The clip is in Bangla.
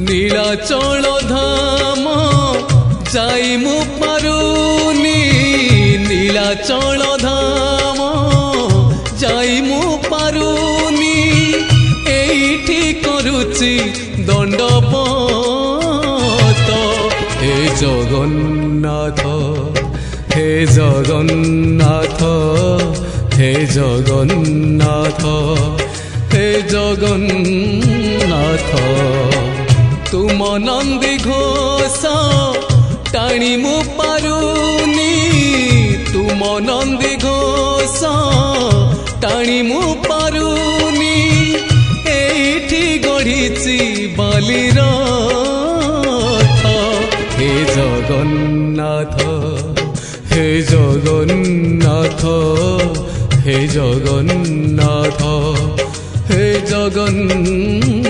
নীলাচল ধাম যাই মু পারুনি নীলাচল ধাম যাই মু পারুনি এইটি করুচি দণ্ডপত হে জগন্নাথ হে জগন্নাথ হে জগন্নাথ হে জগন্নাথ তুম নন্দী ঘোষ টাণি মু পারুনি তুম নন্দী ঘোষ টাণি মু পারুনি এইটি গড়িছি বালির হে জগন্নাথ হে জগন্নাথ হে জগন্নাথ হে জগন্নাথ।